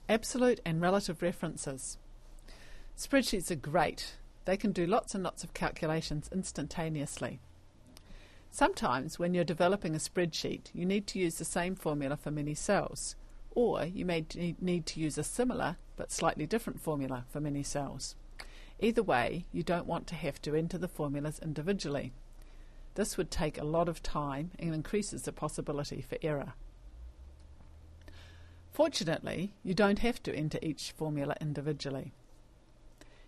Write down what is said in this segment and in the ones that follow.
Absolute and relative references. Spreadsheets are great. They can do lots and lots of calculations instantaneously. Sometimes when you're developing a spreadsheet, you need to use the same formula for many cells, or you may need to use a similar but slightly different formula for many cells. Either way, you don't want to have to enter the formulas individually. This would take a lot of time and increases the possibility for error. Fortunately, you don't have to enter each formula individually.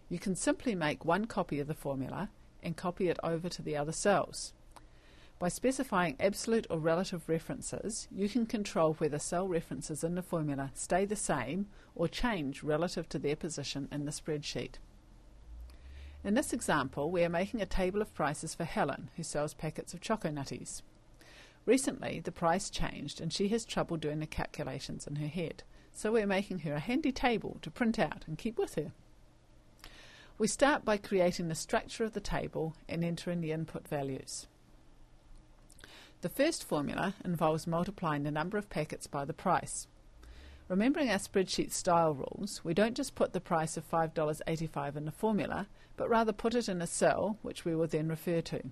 You can simply make one copy of the formula and copy it over to the other cells. By specifying absolute or relative references, you can control whether cell references in the formula stay the same or change relative to their position in the spreadsheet. In this example, we are making a table of prices for Helen, who sells packets of Choco Nutties. Recently, the price changed and she has trouble doing the calculations in her head, so we are making her a handy table to print out and keep with her. We start by creating the structure of the table and entering the input values. The first formula involves multiplying the number of packets by the price. Remembering our spreadsheet style rules, we don't just put the price of $5.85 in the formula, but rather put it in a cell which we will then refer to.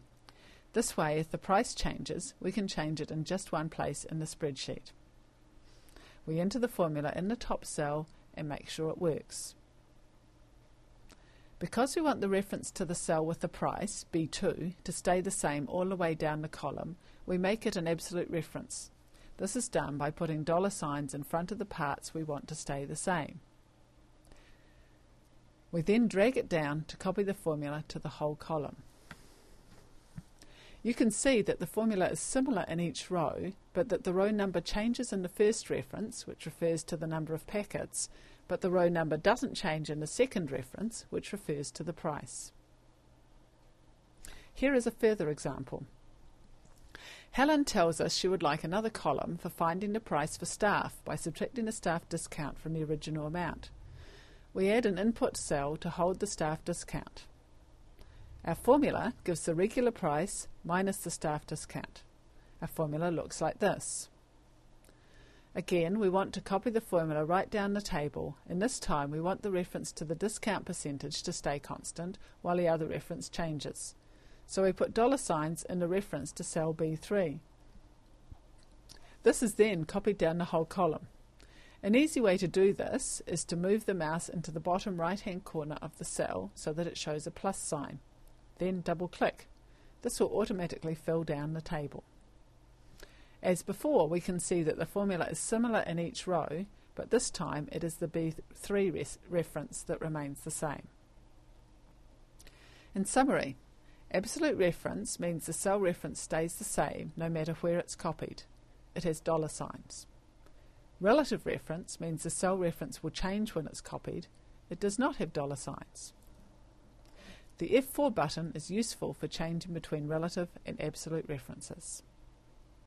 This way, if the price changes, we can change it in just one place in the spreadsheet. We enter the formula in the top cell and make sure it works. Because we want the reference to the cell with the price, B2, to stay the same all the way down the column, we make it an absolute reference. This is done by putting dollar signs in front of the parts we want to stay the same. We then drag it down to copy the formula to the whole column. You can see that the formula is similar in each row, but that the row number changes in the first reference, which refers to the number of packets, but the row number doesn't change in the second reference, which refers to the price. Here is a further example. Helen tells us she would like another column for finding the price for staff by subtracting the staff discount from the original amount. We add an input cell to hold the staff discount. Our formula gives the regular price minus the staff discount. Our formula looks like this. Again, we want to copy the formula right down the table, and this time we want the reference to the discount percentage to stay constant while the other reference changes. So we put dollar signs in the reference to cell B3. This is then copied down the whole column. An easy way to do this is to move the mouse into the bottom right-hand corner of the cell so that it shows a plus sign. Then double-click. This will automatically fill down the table. As before, we can see that the formula is similar in each row, but this time it is the B3 reference that remains the same. In summary, absolute reference means the cell reference stays the same no matter where it's copied. It has dollar signs. Relative reference means the cell reference will change when it's copied. It does not have dollar signs. The F4 button is useful for changing between relative and absolute references.